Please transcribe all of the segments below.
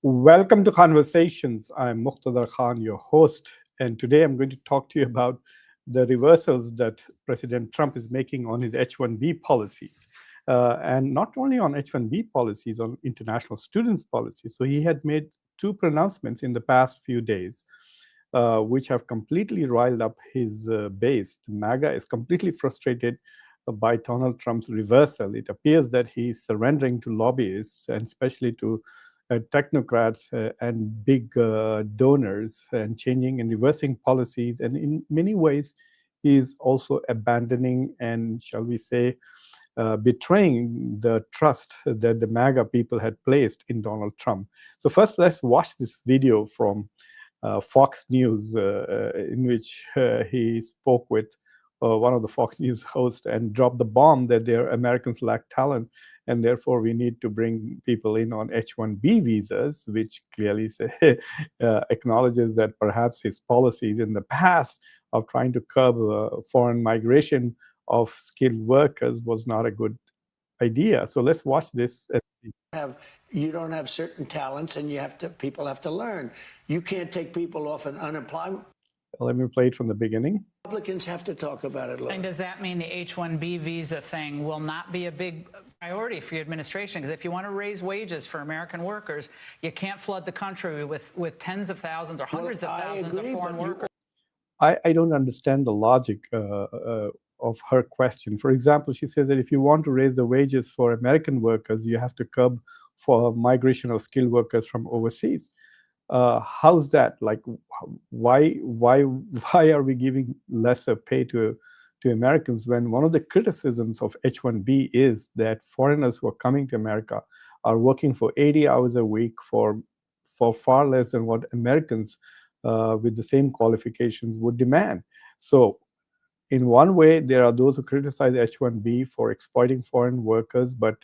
Welcome to Conversations. I'm Muqtadar Khan, your host, and today I'm going to talk to you about the reversals that President Trump is making on his H1B policies. And not only on H1B policies, on international students policies. So he had made two pronouncements in the past few days, which have completely riled up his base. The MAGA is completely frustrated by Donald Trump's reversal. It appears that he is surrendering to lobbyists, and especially to technocrats and big donors, and changing and reversing policies. And in many ways, he is also abandoning and, shall we say, betraying the trust that the MAGA people had placed in Donald Trump. So first, let's watch this video from Fox News, in which he spoke with one of the Fox News hosts and dropped the bomb that their Americans lack talent, and therefore we need to bring people in on H1B visas, which clearly acknowledges that perhaps his policies in the past of trying to curb foreign migration of skilled workers was not a good idea. So let's watch this. You don't have certain talents, and people have to learn. You can't take people off an unemployment. Let me play it from the beginning. Republicans have to talk about it. And does that mean the H1B visa thing will not be a big priority for your administration? Because if you want to raise wages for American workers, you can't flood the country with tens of thousands or hundreds of thousands of foreign workers. I don't understand the logic of her question. For example, she says that if you want to raise the wages for American workers, you have to curb for migration of skilled workers from overseas. How's that? Like, why are we giving lesser pay to Americans when one of the criticisms of H1B is that foreigners who are coming to America are working for 80 hours a week for far less than what Americans with the same qualifications would demand. So in one way, there are those who criticize H1B for exploiting foreign workers, but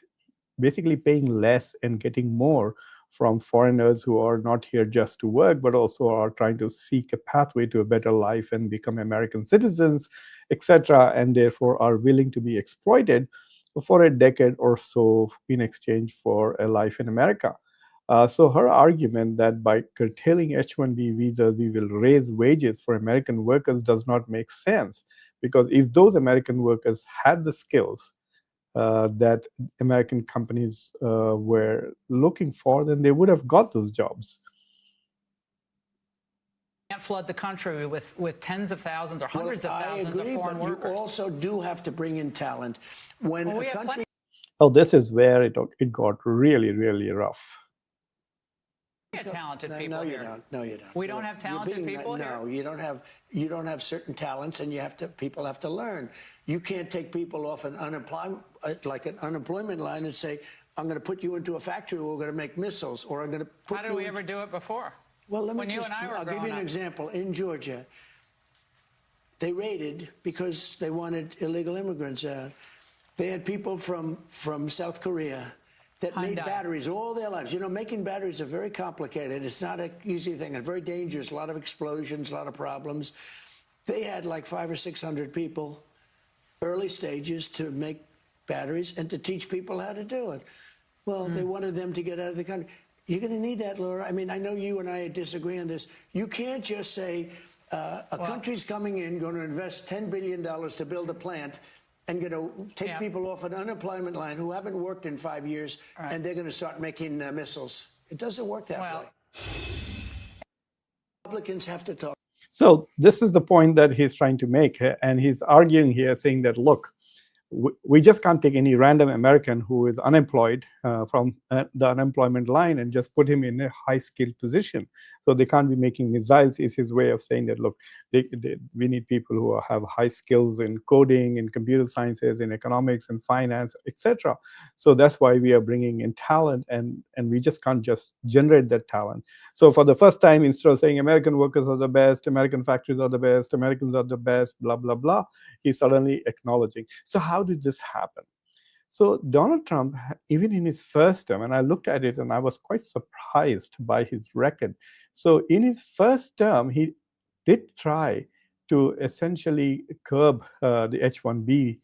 basically paying less and getting more from foreigners who are not here just to work, but also are trying to seek a pathway to a better life and become American citizens, etc., and therefore are willing to be exploited for a decade or so in exchange for a life in America. So her argument that by curtailing H-1B visas, we will raise wages for American workers does not make sense, because if those American workers had the skills that American companies were looking for, then they would have got those jobs. Can't flood the country with tens of thousands or hundreds of thousands of foreign workers. You also do have to bring in talent. When a country... Oh, this is where it got really, really rough. We have talented people here. No, you don't. We don't have talented people here? No, you don't have certain talents, and people have to learn. You can't take people off an unemployment line and say, I'm going to put you into a factory where we're going to make missiles, or I'm going to put you... How did we ever do it before? Well, I'll give you an example. In Georgia, they raided because they wanted illegal immigrants out. They had people from South Korea that made batteries all their lives. You know, making batteries are very complicated. It's not an easy thing. It's very dangerous. A lot of explosions, a lot of problems. They had like 500 or 600 people, early stages, to make batteries and to teach people how to do it. Well, they wanted them to get out of the country. You're going to need that, Laura. I mean, I know you and I disagree on this. You can't just say a country's coming in, going to invest $10 billion to build a plant, and going to take people off an unemployment line who haven't worked in 5 years, and they're going to start making missiles. It doesn't work that way. Republicans have to talk. So this is the point that he's trying to make, and he's arguing here, saying that, look, we just can't take any random American who is unemployed from the unemployment line and just put him in a high-skilled position. So they can't be making missiles, is his way of saying that, look, we need people who have high skills in coding, in computer sciences, in economics and finance, etc. So that's why we are bringing in talent, and we just can't just generate that talent. So for the first time, instead of saying American workers are the best, American factories are the best, Americans are the best, blah, blah, blah, he's suddenly acknowledging. So how did this happen? So Donald Trump, even in his first term, and I looked at it and I was quite surprised by his record. So in his first term, he did try to essentially curb the H1B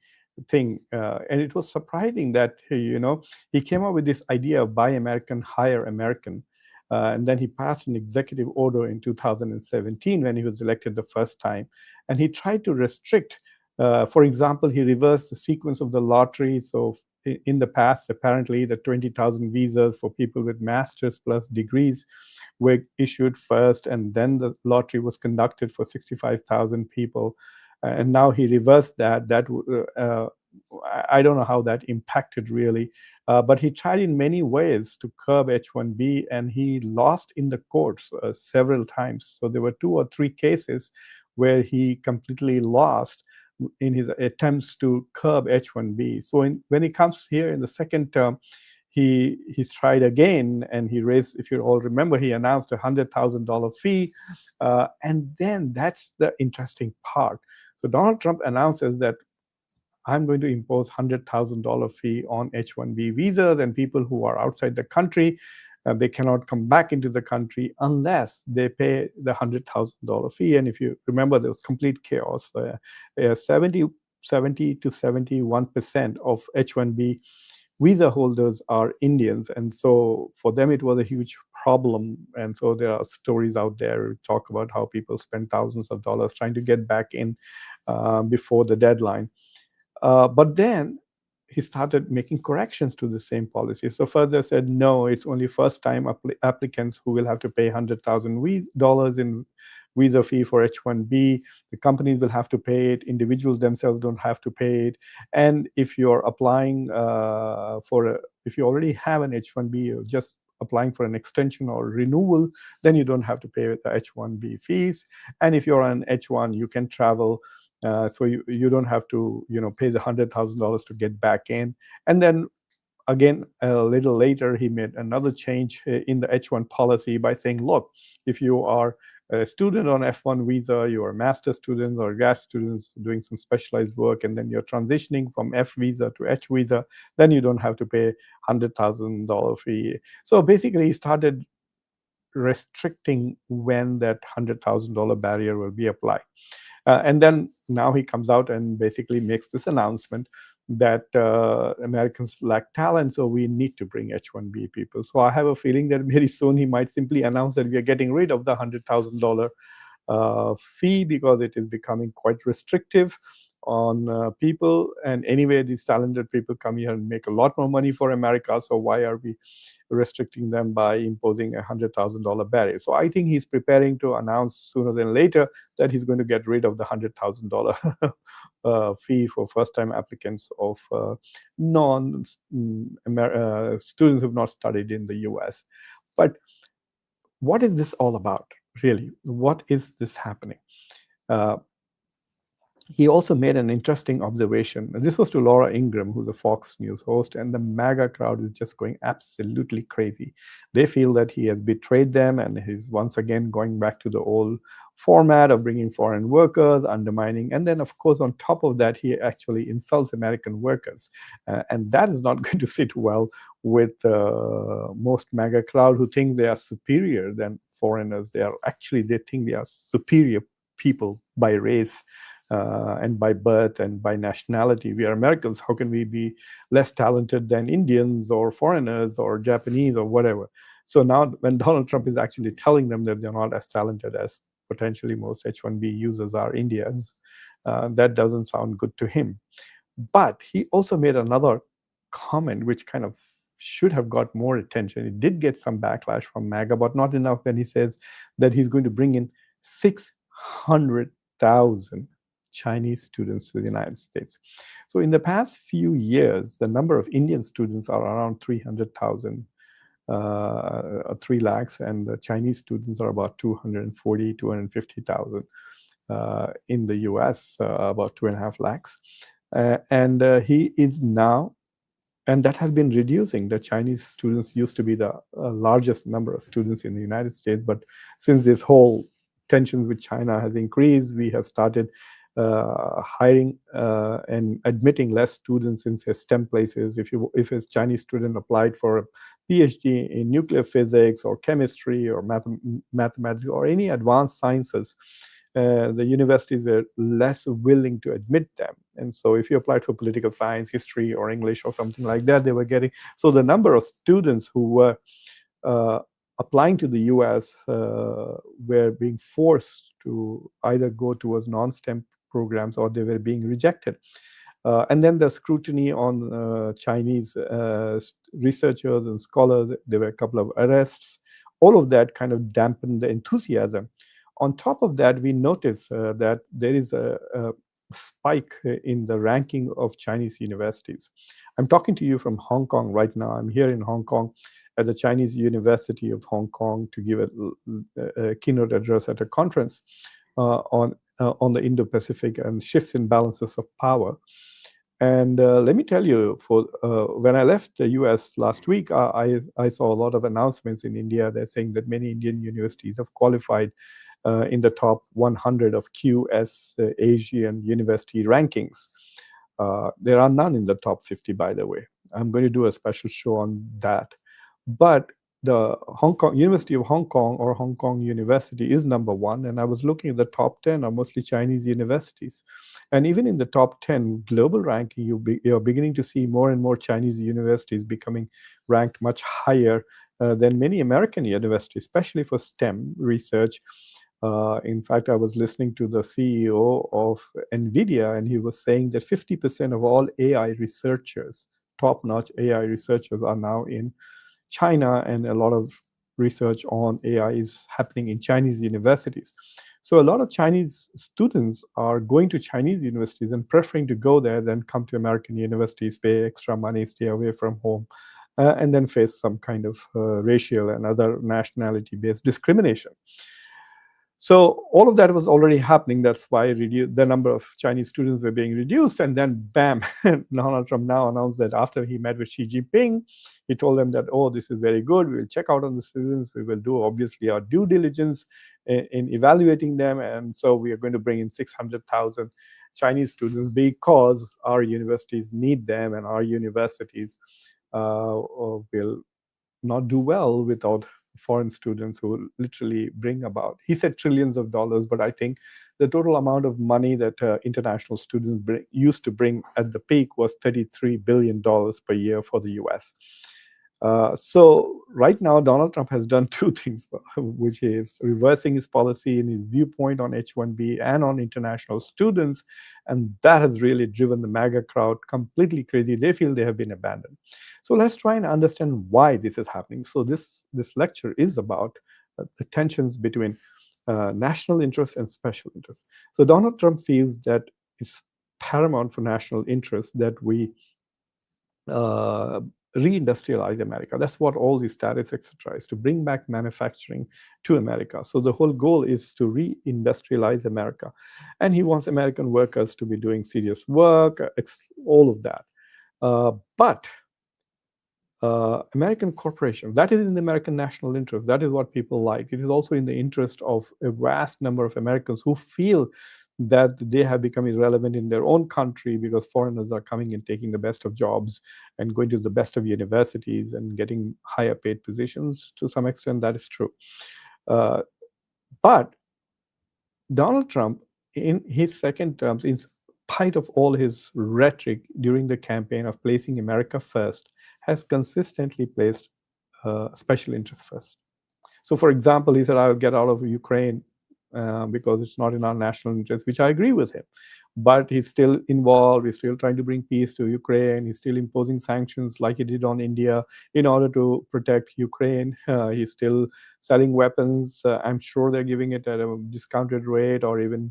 thing. And it was surprising that, he came up with this idea of Buy American, Hire American. And then he passed an executive order in 2017 when he was elected the first time. And he tried to restrict, for example, he reversed the sequence of the lottery. So in the past, apparently, the 20,000 visas for people with master's plus degrees were issued first, and then the lottery was conducted for 65,000 people. And now he reversed that. I don't know how that impacted really, but he tried in many ways to curb H1B, and he lost in the courts several times. So there were 2 or 3 cases where he completely lost in his attempts to curb H1B. So when he comes here in the second term, he's tried again, and he raised, if you all remember, he announced a $100,000 fee, and then that's the interesting part. So Donald Trump announces that I'm going to impose $100,000 fee on H1B visas, and people who are outside the country, they cannot come back into the country unless they pay the $100,000 fee. And if you remember, there was complete chaos. 70 to 71% of H1B visa holders are Indians, and so for them it was a huge problem. And so there are stories out there who talk about how people spend thousands of dollars trying to get back in before the deadline. But then he started making corrections to the same policy. So further said, no, it's only first-time applicants who will have to pay $100,000 in visa fee for H1B. The companies will have to pay it. Individuals themselves don't have to pay it. And if you're applying if you already have an H1B, you're just applying for an extension or renewal, then you don't have to pay the H1B fees. And if you're on H1, you can travel. So you don't have to pay the $100,000 to get back in. And then again, a little later, he made another change in the H1 policy by saying, look, if you are a student on F1 visa, you are a master student or grad students doing some specialized work, and then you're transitioning from F visa to H visa, then you don't have to pay $100,000 fee. So basically, he started restricting when that $100,000 barrier will be applied. And then now he comes out and basically makes this announcement that Americans lack talent, so we need to bring H1B people. So I have a feeling that very soon he might simply announce that we are getting rid of the $100,000 fee because it is becoming quite restrictive on people. And anyway, these talented people come here and make a lot more money for America. So why are we restricting them by imposing a $100,000 barrier? So I think he's preparing to announce sooner than later that he's going to get rid of the $100,000 fee for first-time applicants of students who have not studied in the U.S. But what is this all about, really? What is this happening? He also made an interesting observation. This was to Laura Ingraham, who's a Fox News host, and the MAGA crowd is just going absolutely crazy. They feel that he has betrayed them, and he's once again going back to the old format of bringing foreign workers, undermining, and then, of course, on top of that, he actually insults American workers. And that is not going to sit well with most MAGA crowd who think they are superior than foreigners. They think they are superior people by race. And by birth and by nationality. We are Americans. How can we be less talented than Indians or foreigners or Japanese or whatever? So now when Donald Trump is actually telling them that they're not as talented as potentially most H1B users are Indians, that doesn't sound good to him. But he also made another comment which kind of should have got more attention. It did get some backlash from MAGA, but not enough when he says that he's going to bring in 600,000 Chinese students to the United States. So in the past few years, the number of Indian students are around 300,000, 3 lakhs, and the Chinese students are about 240, 250,000. In the US, about 2.5 lakhs. And he is now, and that has been reducing. The Chinese students used to be the largest number of students in the United States, but since this whole tension with China has increased, we have started hiring and admitting less students in say STEM places. If a Chinese student applied for a PhD in nuclear physics or chemistry or mathematics or any advanced sciences, the universities were less willing to admit them. And so if you applied for political science, history, or English or something like that, they were getting. So the number of students who were applying to the US were being forced to either go towards non-STEM programs or they were being rejected. And then the scrutiny on Chinese researchers and scholars, there were a couple of arrests. All of that kind of dampened the enthusiasm. On top of that, we notice that there is a spike in the ranking of Chinese universities. I'm talking to you from Hong Kong right now. I'm here in Hong Kong at the Chinese University of Hong Kong to give a keynote address at a conference on the Indo-Pacific and shifts in balances of power. And let me tell you, for when I left the US last week, I saw a lot of announcements in India. They're saying that many Indian universities have qualified in the top 100 of QS Asian university rankings. There are none in the top 50, by the way. I'm going to do a special show on that. But the Hong Kong University of Hong Kong, or Hong Kong University, is number one. And I was looking at the top 10 are mostly Chinese universities. And even in the top 10 global ranking, you're beginning to see more and more Chinese universities becoming ranked much higher than many American universities, especially for STEM research. In fact, I was listening to the CEO of NVIDIA, and he was saying that 50% of all AI researchers, top-notch AI researchers, are now in China, and a lot of research on AI is happening in Chinese universities. So a lot of Chinese students are going to Chinese universities and preferring to go there than come to American universities, pay extra money, stay away from home, and then face some kind of racial and other nationality-based discrimination. So all of that was already happening. That's why the number of Chinese students were being reduced. And then, bam, Donald Trump now announced that after he met with Xi Jinping, he told them that, oh, this is very good. We will check out on the students. We will do, obviously, our due diligence in evaluating them. And so we are going to bring in 600,000 Chinese students because our universities need them, and our universities will not do well without foreign students who literally bring about, he said, trillions of dollars, but I think the total amount of money that international students used to bring at the peak was $33 billion per year for the US. So right now, Donald Trump has done two things, which is reversing his policy in his viewpoint on H1-B and on international students. And that has really driven the MAGA crowd completely crazy. They feel they have been abandoned. So let's try and understand why this is happening. So this lecture is about the tensions between national interest and special interest. So Donald Trump feels that it's paramount for national interest that we reindustrialize America. That's what all these tariffs, etc., is to bring back manufacturing to America. So the whole goal is to reindustrialize America. And he wants American workers to be doing serious work, all of that. But American corporations, that is in the American national interest. That is what people like. It is also in the interest of a vast number of Americans who feel that they have become irrelevant in their own country because foreigners are coming and taking the best of jobs and going to the best of universities and getting higher paid positions. To some extent, that is true. But Donald Trump, in his second term, in spite of all his rhetoric during the campaign of placing America first, has consistently placed special interest first. So, for example, he said, I will get out of Ukraine because it's not in our national interest, which I agree with him. But he's still involved. He's still trying to bring peace to Ukraine. He's still imposing sanctions like he did on India in order to protect Ukraine. He's still selling weapons. I'm sure they're giving it at a discounted rate, or even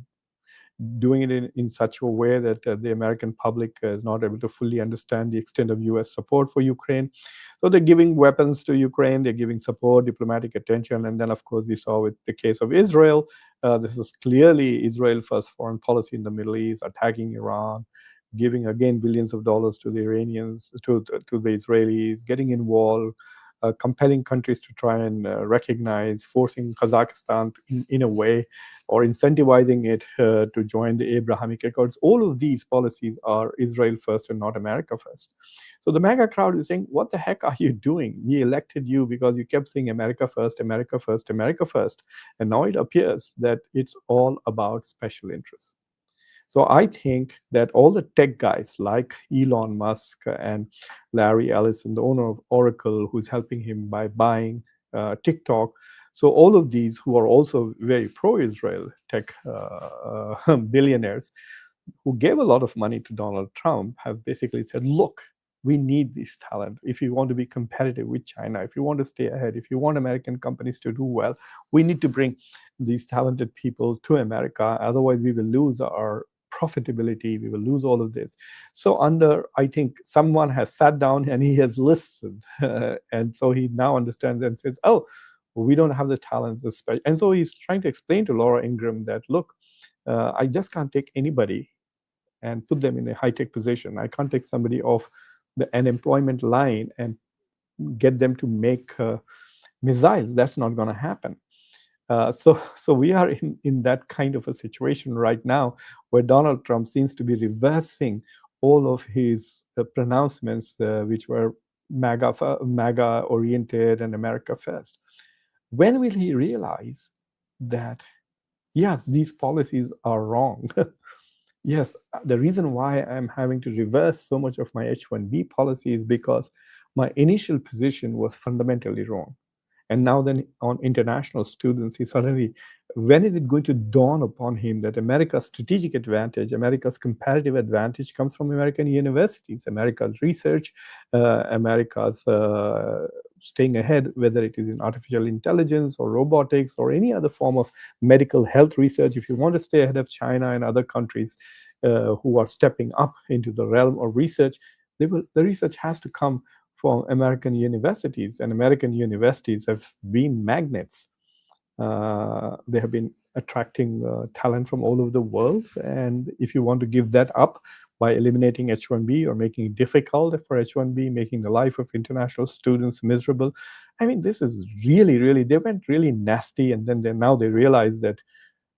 doing it in such a way that the American public is not able to fully understand the extent of US support for Ukraine. So they're giving weapons to Ukraine, they're giving support, diplomatic attention, and then, of course, we saw with the case of Israel, this is clearly Israel first foreign policy in the Middle East, attacking Iran, giving, again, billions of dollars to the Iranians, to the Israelis, getting involved, compelling countries to try and recognize, forcing Kazakhstan in a way, or incentivizing it to join the Abrahamic Accords. All of these policies are Israel first and not America first. So the MAGA crowd is saying, what the heck are you doing? We elected you because you kept saying America first, America first, America first. And now it appears that it's all about special interests. So I think that all the tech guys like Elon Musk and Larry Ellison, the owner of Oracle, who's helping him by buying TikTok. So all of these who are also very pro-Israel tech billionaires who gave a lot of money to Donald Trump have basically said, look, we need this talent. If you want to be competitive with China, if you want to stay ahead, if you want American companies to do well, we need to bring these talented people to America. Otherwise, we will lose our profitability. We will lose all of this. So I think someone has sat down and he has listened. And so he now understands and says, oh, we don't have the talent. And so he's trying to explain to Laura Ingraham that, look, I just can't take anybody and put them in a high-tech position. I can't take somebody off the unemployment line and get them to make missiles. That's not going to happen. So we are in that kind of a situation right now where Donald Trump seems to be reversing all of his pronouncements, which were MAGA oriented and America first. When will he realize that, yes, these policies are wrong? Yes, the reason why I'm having to reverse so much of my H1-B policy is because my initial position was fundamentally wrong. And now then on international students, he suddenly, when is it going to dawn upon him that America's strategic advantage, America's competitive advantage comes from American universities, America's research, America's staying ahead, whether it is in artificial intelligence or robotics or any other form of medical health research. If you want to stay ahead of China and other countries who are stepping up into the realm of research, the research has to come from American universities, and American universities have been magnets. They have been attracting talent from all over the world, and if you want to give that up by eliminating H1B or making it difficult for H1B, making the life of international students miserable, I mean, this is really, they went really nasty, and then now they realize that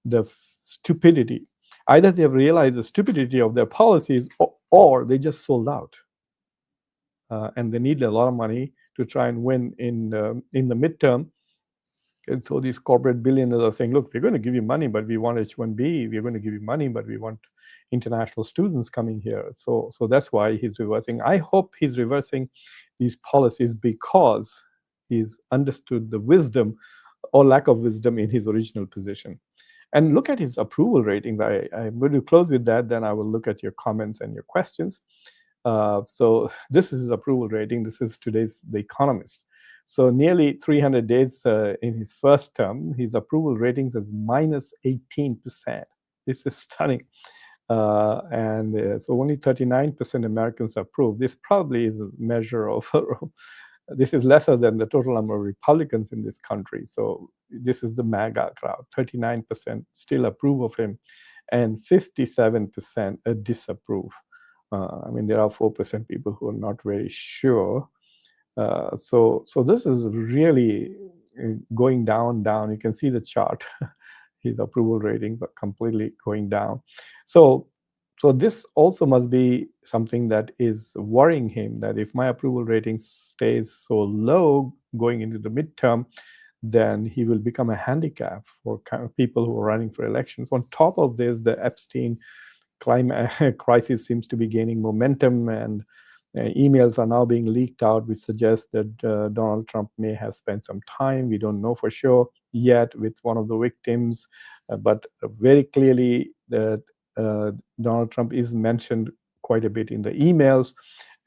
the stupidity, either they have realized the stupidity of their policies or they just sold out. And they need a lot of money to try and win in the midterm. And so these corporate billionaires are saying, look, we're going to give you money, but we want H1B. We're going to give you money, but we want international students coming here. So that's why he's reversing. I hope he's reversing these policies because he's understood the wisdom or lack of wisdom in his original position. And look at his approval ratings. I'm going to close with that. Then I will look at your comments and your questions. So this is his approval rating. This is today's The Economist. So nearly 300 days in his first term, his approval ratings is minus 18%. This is stunning. And so only 39% Americans approve. This probably is a measure of, this is lesser than the total number of Republicans in this country. So this is the MAGA crowd. 39% still approve of him and 57% disapprove. I mean, there are 4% people who are not very sure. So this is really going down. You can see the chart. His approval ratings are completely going down. So this also must be something that is worrying him, that if my approval rating stays so low going into the midterm, then he will become a handicap for kind of people who are running for elections. On top of this, the Epstein climate crisis seems to be gaining momentum, and emails are now being leaked out which suggest that Donald Trump may have spent some time, we don't know for sure yet, with one of the victims, but very clearly that Donald Trump is mentioned quite a bit in the emails.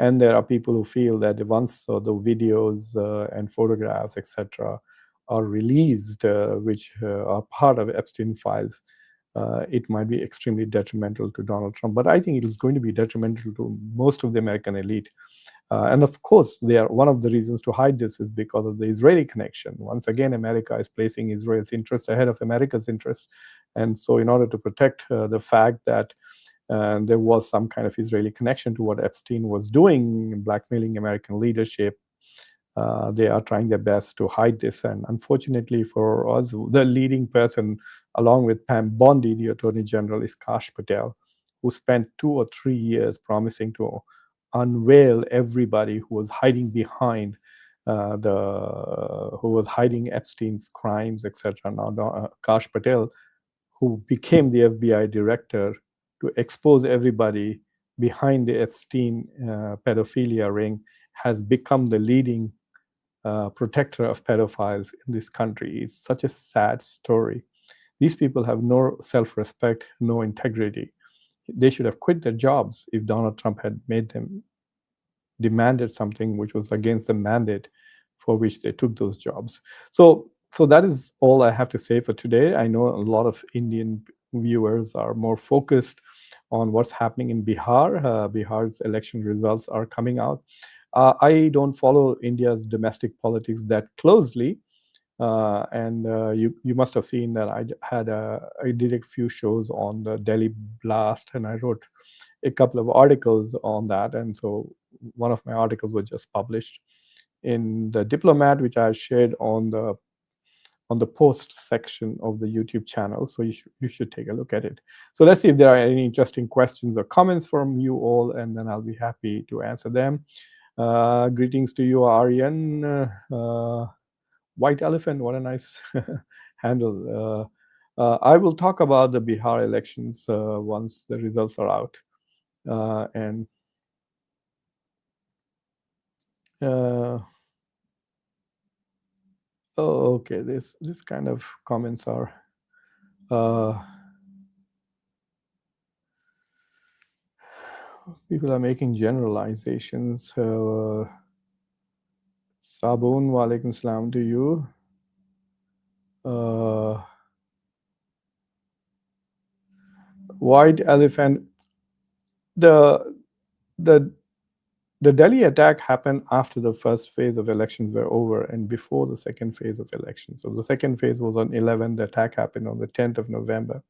And there are people who feel that once the videos and photographs, etc., are released, which are part of Epstein files, it might be extremely detrimental to Donald Trump. But I think it is going to be detrimental to most of the American elite. And of course, one of the reasons to hide this is because of the Israeli connection. Once again, America is placing Israel's interest ahead of America's interest. And so in order to protect the fact that there was some kind of Israeli connection to what Epstein was doing, blackmailing American leadership, they are trying their best to hide this. And unfortunately for us, the leading person, along with Pam Bondi, the Attorney General, is Kash Patel, who spent 2 or 3 years promising to unveil everybody who was hiding behind who was hiding Epstein's crimes, etc. Now, Kash Patel, who became the FBI director to expose everybody behind the Epstein pedophilia ring, has become the leading protector of pedophiles in this country. It's such a sad story. These people have no self-respect, no integrity. They should have quit their jobs if Donald Trump had made them demanded something which was against the mandate for which they took those jobs. So that is all I have to say for today. I know a lot of Indian viewers are more focused on what's happening in Bihar. Bihar's election results are coming out. I don't follow India's domestic politics that closely. And you must have seen that I did a few shows on the Delhi blast, and I wrote a couple of articles on that. And so one of my articles was just published in the Diplomat, which I shared on the post section of the YouTube channel. So you should take a look at it. So let's see if there are any interesting questions or comments from you all, and then I'll be happy to answer them. Greetings to you, Aryan. White Elephant, what a nice handle. I will talk about the Bihar elections once the results are out. And oh, okay, this kind of comments are people are making generalizations. Sabun, walaikum salam to you. White Elephant. The Delhi attack happened after the first phase of elections were over and before the second phase of elections. So the second phase was on 11. The attack happened on the 10th of November.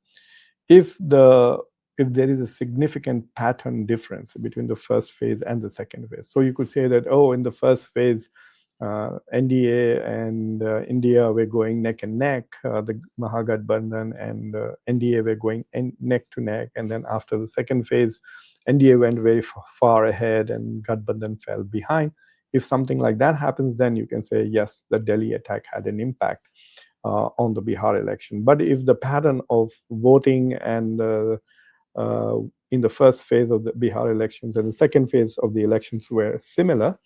If there is a significant pattern difference between the first phase and the second phase, so you could say that, in the first phase, NDA and India were going neck and neck. The Mahagathbandhan and NDA were going neck to neck. And then after the second phase, NDA went very far ahead and Gathbandhan fell behind. If something like that happens, then you can say, yes, the Delhi attack had an impact on the Bihar election. But if the pattern of voting and in the first phase of the Bihar elections and the second phase of the elections were similar,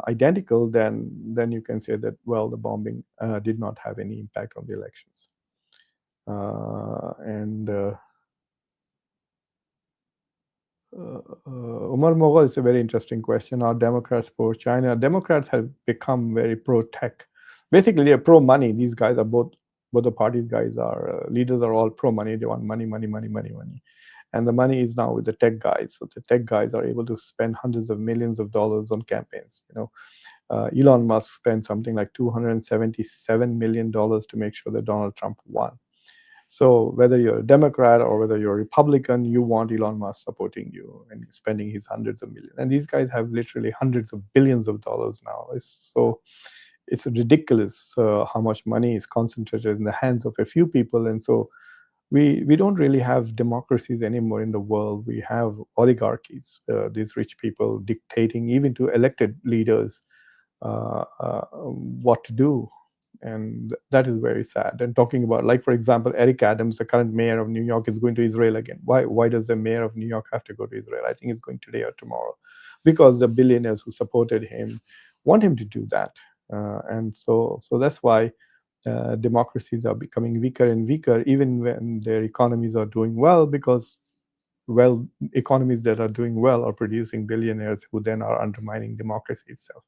identical, then you can say that, well, the bombing did not have any impact on the elections. Umar Mughal, it's a very interesting question. Are Democrats pro-China? Democrats have become very pro-tech. Basically, they're pro-money. These guys are both the parties guys are, leaders are all pro-money. They want money. And the money is now with the tech guys. So the tech guys are able to spend hundreds of millions of dollars on campaigns. Elon Musk spent something like $277 million to make sure that Donald Trump won. So whether you're a Democrat or whether you're a Republican, you want Elon Musk supporting you and spending his hundreds of millions. And these guys have literally hundreds of billions of dollars now. It's ridiculous how much money is concentrated in the hands of a few people. And so we don't really have democracies anymore in the world. We have oligarchies, these rich people dictating even to elected leaders what to do. And that is very sad. And talking about, like, for example, Eric Adams, the current mayor of New York, is going to Israel again. Why does the mayor of New York have to go to Israel? I think he's going today or tomorrow, because the billionaires who supported him want him to do that. And so that's why democracies are becoming weaker and weaker, even when their economies are doing well, because, well, economies that are doing well are producing billionaires who then are undermining democracy itself.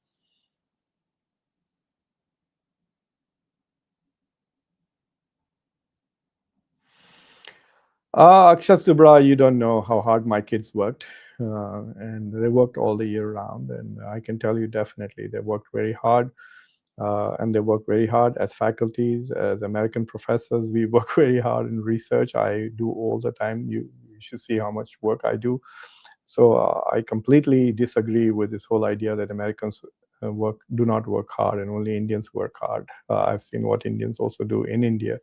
Akshat Subra, you don't know how hard my kids worked. And they worked all the year round. And I can tell you definitely they worked very hard. And they work very hard as faculties, as American professors. We work very hard in research. I do all the time. You should see how much work I do. So I completely disagree with this whole idea that Americans do not work hard and only Indians work hard. I've seen what Indians also do in India.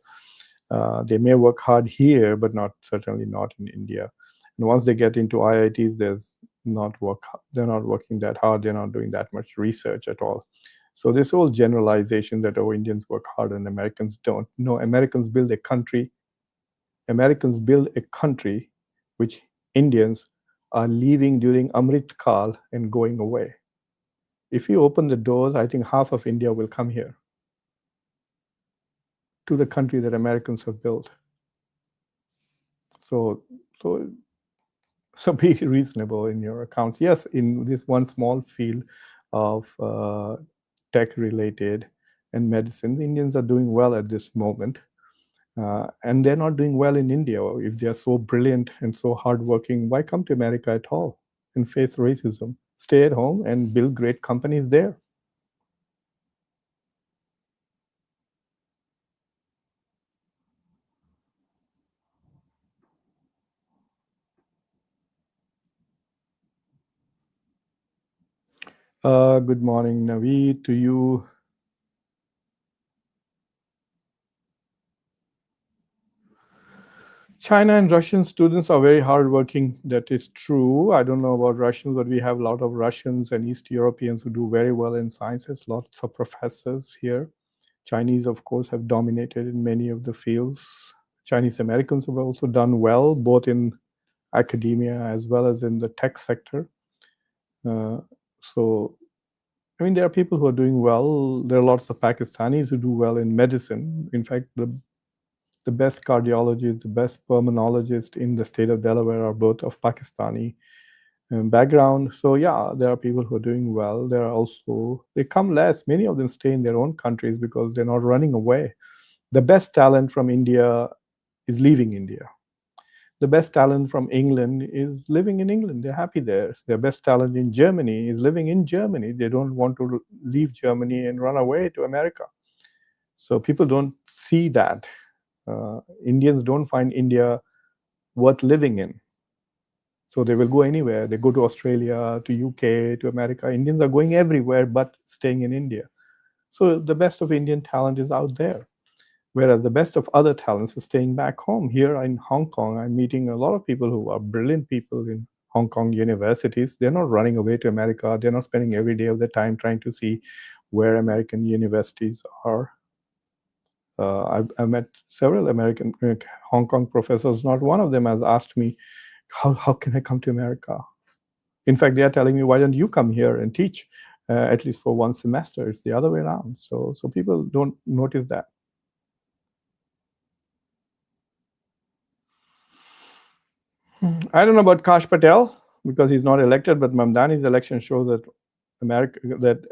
They may work hard here, but certainly not in India. And once they get into IITs, they're not working that hard. They're not doing that much research at all. So this whole generalization that Indians work hard and Americans don't. No, Americans build a country. Americans build a country which Indians are leaving during Amrit Kal and going away. if you open the doors, I think half of India will come here to the country that Americans have built. So be reasonable in your accounts. Yes, in this one small field of tech-related and medicine, the Indians are doing well at this moment. And they're not doing well in India. If they're so brilliant and so hardworking, why come to America at all and face racism? Stay at home and build great companies there. Good morning, Naveed, to you. China and Russian students are very hardworking. That is true. I don't know about Russians, but we have a lot of Russians and East Europeans who do very well in sciences, lots of professors here. Chinese, of course, have dominated in many of the fields. Chinese Americans have also done well, both in academia as well as in the tech sector. So, I mean, there are people who are doing well. There are lots of Pakistanis who do well in medicine. In fact, the best cardiologists, the best pulmonologists in the state of Delaware are both of Pakistani background. So yeah, there are people who are doing well. There are also, they come less. Many of them stay in their own countries because they're not running away. The best talent from India is leaving India. The best talent from England is living in England. They're happy there. Their best talent in Germany is living in Germany. They don't want to leave Germany and run away to America. So people don't see that. Indians don't find India worth living in. So they will go anywhere. They go to Australia, to UK, to America. Indians are going everywhere but staying in India. So the best of Indian talent is out there, whereas the best of other talents is staying back home. Here in Hong Kong, I'm meeting a lot of people who are brilliant people in Hong Kong universities. They're not running away to America. They're not spending every day of their time trying to see where American universities are. I met several American Hong Kong professors. Not one of them has asked me, how can I come to America? In fact, they are telling me, why don't you come here and teach, at least for one semester? It's the other way around. So people don't notice that. I don't know about Kash Patel because he's not elected, but Mamdani's election shows that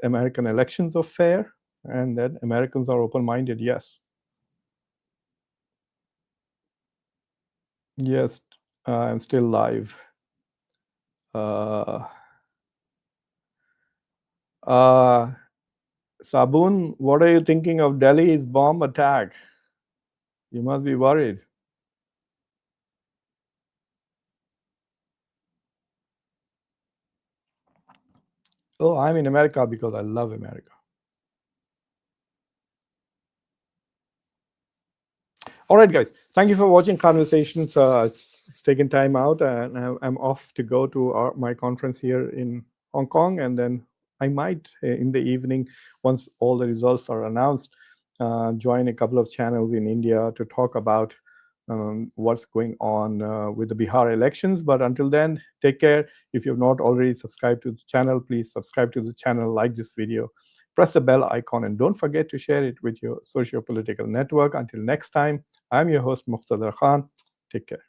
American elections are fair and that Americans are open-minded. Yes. Yes, I'm still live. Sabun, what are you thinking of Delhi's bomb attack? You must be worried. Oh, I'm in America because I love America. All right, guys. Thank you for watching Conversations. It's taken time out, and I'm off to go to my conference here in Hong Kong, and then I might, in the evening, once all the results are announced, join a couple of channels in India to talk about what's going on with the Bihar elections. But until then, take care. If you've not already subscribed to the channel, please subscribe to the channel, like this video, press the bell icon, and don't forget to share it with your socio-political network. Until next time, I'm your host, Muqtadar Khan. Take care.